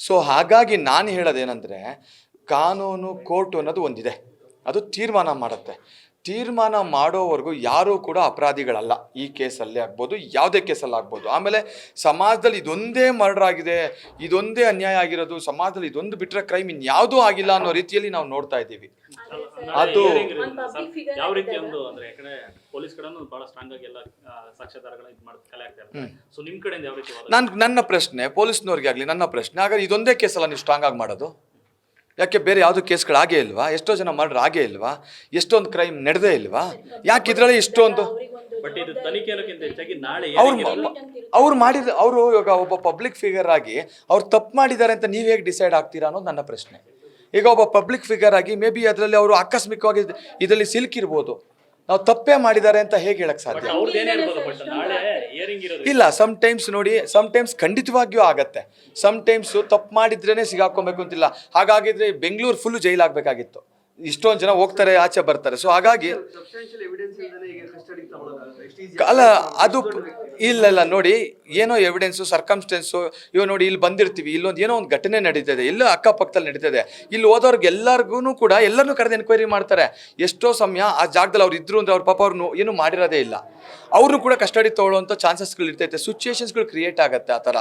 So ಹಾಗಾಗಿ ನಾನು ಹೇಳೋದೇನೆಂದರೆ, ಕಾನೂನು ಕೋರ್ಟು ಅನ್ನೋದು ಒಂದಿದೆ, ಅದು ತೀರ್ಮಾನ ಮಾಡುತ್ತೆ. ತೀರ್ಮಾನ ಮಾಡೋವರೆಗೂ ಯಾರೂ ಕೂಡ ಅಪರಾಧಿಗಳಲ್ಲ. ಈ ಕೇಸಲ್ಲೇ ಆಗ್ಬೋದು, ಯಾವುದೇ ಕೇಸಲ್ಲಿ ಆಗ್ಬೋದು. ಆಮೇಲೆ ಸಮಾಜದಲ್ಲಿ ಇದೊಂದೇ ಮರ್ಡರ್ ಆಗಿದೆ, ಇದೊಂದೇ ಅನ್ಯಾಯ ಆಗಿರೋದು, ಸಮಾಜದಲ್ಲಿ ಇದೊಂದು ಬಿಟ್ಟರೆ ಕ್ರೈಮ್ ಇನ್ಯಾವುದೂ ಆಗಿಲ್ಲ ಅನ್ನೋ ರೀತಿಯಲ್ಲಿ ನಾವು ನೋಡ್ತಾ ಇದ್ದೀವಿ. ಅದು ಯಾವ ರೀತಿ ಒಂದು ಅಂದ್ರೆ ಯಾಕಂದ್ರೆ ಪೊಲೀಸ್ ಕಡೆನೂ ಬಹಳ ಸ್ಟ್ರಾಂಗ್ ಆಗಿ ಎಲ್ಲ ಸಾಕ್ಷ್ಯಾಧಾರಗಳನ್ನ ಇದು ಮಾಡಿ ಕಲೆ ಆಗ್ತಾ ಇರ್ತಾರೆ. ಸೊ ನಿಮ್ಮ ಕಡೆಯಿಂದ ಯಾವ ರೀತಿ ನನ್ನ ಪ್ರಶ್ನೆ ಪೊಲೀಸ್ನವ್ರಿಗೆ ಆಗಲಿ, ನನ್ನ ಪ್ರಶ್ನೆ, ಹಾಗಾದ್ರೆ ಇದೊಂದೇ ಕೇಸಲ್ಲ ನೀವು ಸ್ಟ್ರಾಂಗ್ ಆಗಿ ಮಾಡೋದು? ಯಾಕೆ ಬೇರೆ ಯಾವುದು ಕೇಸ್ಗಳಾಗೇ ಇಲ್ವಾ? ಎಷ್ಟೋ ಜನ ಮರ್ಡರ್ ಆಗೇ ಇಲ್ವಾ? ಎಷ್ಟೊಂದು ಕ್ರೈಮ್ ನಡೆದೇ ಇಲ್ವಾ? ಯಾಕೆ ಇದರಲ್ಲಿ ಇಷ್ಟೊಂದು? ಬಟ್ ಇದು ತನಿಖೆ ಅನ್ನೋಕ್ಕಿಂತ ಹೆಚ್ಚಾಗಿ ನಾಳೆ ಅವರು ಇವಾಗ ಒಬ್ಬ ಪಬ್ಲಿಕ್ ಫಿಗರ್ ಆಗಿ ಅವ್ರು ತಪ್ಪು ಮಾಡಿದ್ದಾರೆ ಅಂತ ನೀವು ಹೇಗೆ ಡಿಸೈಡ್ ಆಗ್ತೀರಾ ಅನ್ನೋದು ನನ್ನ ಪ್ರಶ್ನೆ. ಈಗ ಒಬ್ಬ ಪಬ್ಲಿಕ್ ಫಿಗರ್ ಆಗಿ ಮೇ ಬಿ ಅದರಲ್ಲಿ ಅವರು ಆಕಸ್ಮಿಕವಾಗಿ ಇದರಲ್ಲಿ ಸಿಲುಕಿರ್ಬೋದು. ನಾವು ತಪ್ಪೇ ಮಾಡಿದ್ದಾರೆ ಅಂತ ಹೇಗೆ ಹೇಳಕ್ ಸಾಧ್ಯ? ಇಲ್ಲ, ಸಮ್ಟೈಮ್ಸ್ ಖಂಡಿತವಾಗಿಯೂ ಆಗತ್ತೆ. ಸಮ್ಟೈಮ್ಸ್ ತಪ್ಪು ಮಾಡಿದ್ರೇನೆ ಸಿಗಾಕೊಬೇಕು ಅಂತಿಲ್ಲ. ಹಾಗಾಗಿದ್ರೆ ಬೆಂಗಳೂರು ಫುಲ್ ಜೈಲಾಗಬೇಕಾಗಿತ್ತು. ಇಷ್ಟೊಂದು ಜನ ಹೋಗ್ತಾರೆ, ಆಚೆ ಬರ್ತಾರೆ. ಸೊ ಹಾಗಾಗಿ ಅಲ್ಲ, ಅದು ಇಲ್ಲ ನೋಡಿ, ಏನೋ ಎವಿಡೆನ್ಸು, ಸರ್ಕಮ್ಸ್ಟೆನ್ಸು, ಇವಾಗ ನೋಡಿ ಇಲ್ಲಿ ಬಂದಿರ್ತೀವಿ, ಇಲ್ಲೊಂದು ಏನೋ ಒಂದು ಘಟನೆ ನಡೀತದೆ, ಇಲ್ಲ ಅಕ್ಕಪಕ್ಕದಲ್ಲಿ ನಡೀತದೆ, ಇಲ್ಲಿ ಹೋದವ್ರಿಗೆ ಎಲ್ಲರಿಗೂ ಕೂಡ ಎಲ್ಲರನ್ನೂ ಕರೆದು ಎನ್ಕ್ವೈರಿ ಮಾಡ್ತಾರೆ. ಎಷ್ಟೋ ಸಮಯ ಆ ಜಾಗದಲ್ಲಿ ಅವ್ರು ಇದ್ರು ಅಂದರೆ ಅವ್ರ ಪಾಪ ಅವ್ರನ್ನು ಏನು ಮಾಡಿರೋದೇ ಇಲ್ಲ, ಅವ್ರನ್ನೂ ಕೂಡ ಕಸ್ಟಡಿ ತೊಗೊಳ್ಳೋಂಥ ಚಾನ್ಸಸ್ಗಳು ಇರ್ತೈತೆ, ಸಿಚುವೇಶನ್ಸ್ಗಳು ಕ್ರಿಯೇಟ್ ಆಗುತ್ತೆ ಆ ಥರ.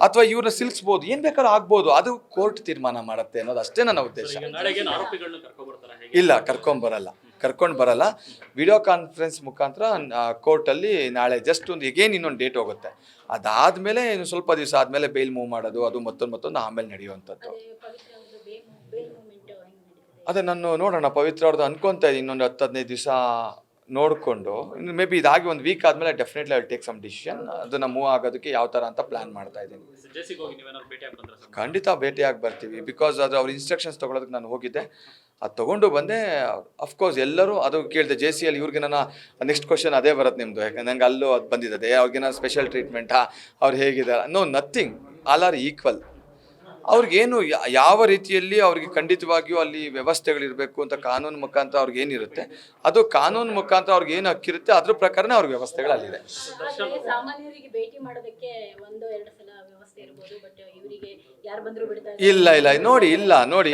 ಅಥವಾ ಇವ್ರನ್ನ ಸಿಲ್ಸ್ಬೋದು, ಏನು ಬೇಕಾದ್ರೂ ಆಗ್ಬೋದು, ಅದು ಕೋರ್ಟ್ ತೀರ್ಮಾನ ಮಾಡುತ್ತೆ ಅನ್ನೋದು ಅಷ್ಟೇ ನನ್ನ ಉದ್ದೇಶ. ಇಲ್ಲ, ಕರ್ಕೊಂಡು ಬರಲ್ಲ. ವಿಡಿಯೋ ಕಾನ್ಫರೆನ್ಸ್ ಮುಖಾಂತರ ಕೋರ್ಟಲ್ಲಿ ನಾಳೆ ಜಸ್ಟ್ ಒಂದು ಇನ್ನೊಂದು ಡೇಟ್ ಹೋಗುತ್ತೆ. ಅದಾದಮೇಲೆ ಇನ್ನು ಸ್ವಲ್ಪ ದಿವಸ ಆದಮೇಲೆ ಬೇಲ್ ಮೂವ್ ಮಾಡೋದು, ಅದು ಮತ್ತೊಂದು ಆಮೇಲೆ ನಡೆಯುವಂಥದ್ದು. ಅದೇ ನಾನು ನೋಡೋಣ, ಪವಿತ್ರ ಅವ್ರದ್ದು ಅನ್ಕೊತಾ ಇದ್ದೀನಿ, ಇನ್ನೊಂದು 10-15 ದಿವಸ ನೋಡಿಕೊಂಡು ಮೇ ಬಿ ಇದಾಗಿ ಒಂದು ವೀಕ್ ಆದಮೇಲೆ definitely I will take some decision. ಅದನ್ನು ಮೂವ್ ಆಗೋದಕ್ಕೆ ಯಾವ ಥರ ಅಂತ ಪ್ಲ್ಯಾನ್ ಮಾಡ್ತಾ ಇದ್ದೀನಿ. ಖಂಡಿತ ಭೇಟಿಯಾಗಿ ಬರ್ತೀವಿ. ಬಿಕಾಸ್ ಅದು ಅವ್ರ ಇನ್ಸ್ಟ್ರಕ್ಷನ್ಸ್ ತೊಗೊಳೋದಕ್ಕೆ ನಾನು ಹೋಗಿದ್ದೆ, ಅದು ತೊಗೊಂಡು ಬಂದೆ. ಅಫ್ಕೋರ್ಸ್ ಎಲ್ಲರೂ ಅದು ಕೇಳಿದೆ, JCL ಇವ್ರಿಗೆ ನನ್ನ ನೆಕ್ಸ್ಟ್ ಕ್ವಶನ್ ಅದೇ ಬರುತ್ತೆ ನಿಮ್ಮದು, ಯಾಕಂದ್ರೆ ನಂಗೆ ಅಲ್ಲೂ ಅದು ಬಂದಿದೆ, ಅವ್ರಿಗೇನೋ ಸ್ಪೆಷಲ್ ಟ್ರೀಟ್ಮೆಂಟಾ, ಅವ್ರು ಹೇಗಿದ್ದಾರೆ? No, nothing, all are equal. ಅವ್ರಿಗೇನು ಯಾವ ರೀತಿಯಲ್ಲಿ ಅವ್ರಿಗೆ ಖಂಡಿತವಾಗಿಯೂ ಅಲ್ಲಿ ವ್ಯವಸ್ಥೆಗಳಿರಬೇಕು ಅಂತ ಕಾನೂನು ಮುಖಾಂತರ ಅವ್ರಿಗೆ ಏನಿರುತ್ತೆ, ಅದು ಕಾನೂನು ಮುಖಾಂತರ ಅವ್ರಿಗೆ ಏನು ಹಕ್ಕಿರುತ್ತೆ ಅದ್ರ ಪ್ರಕಾರನೇ ಅವ್ರಿಗೆ ವ್ಯವಸ್ಥೆಗಳಲ್ಲಿದೆ. ಇಲ್ಲ ನೋಡಿ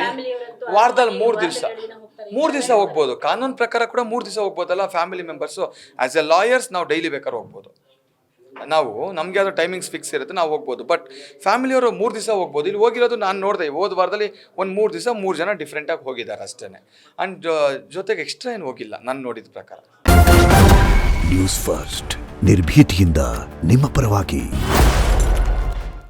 ವಾರದಲ್ಲಿ 3 ದಿವಸ ಹೋಗ್ಬೋದು. ಕಾನೂನು ಪ್ರಕಾರ ಕೂಡ 3 ದಿವಸ ಹೋಗ್ಬೋದಲ್ಲ family members. As a lawyers ನಾವು ಡೈಲಿ ಬೇಕಾದ್ರೆ ಹೋಗ್ಬೋದು. ನಾವು ನಮ್ಗೆ ಯಾವ್ದೋ ಟೈಮಿಂಗ್ಸ್ ಫಿಕ್ಸ್ ಇರುತ್ತೆ, ನಾವು ಹೋಗ್ಬೋದು. ಬಟ್ ಫ್ಯಾಮಿಲಿಯವರು 3 ದಿವಸ ಹೋಗ್ಬೋದು. ಇಲ್ಲಿ ಹೋಗಿರೋದು ನಾನು ನೋಡಿದೆ, ಹೋದ ವಾರದಲ್ಲಿ ಒಂದು 3 ದಿವಸ 3 ಜನ ಡಿಫ್ರೆಂಟಾಗಿ ಹೋಗಿದ್ದಾರೆ ಅಷ್ಟೇ. ಆ್ಯಂಡ್ ಜೊತೆಗೆ ಎಕ್ಸ್ಟ್ರಾ ಏನು ಹೋಗಿಲ್ಲ ನಾನು ನೋಡಿದ ಪ್ರಕಾರ. ನ್ಯೂಸ್ ಫಸ್ಟ್, ನಿರ್ಭೀತಿಯಿಂದ ನಿಮ್ಮ ಪರವಾಗಿ.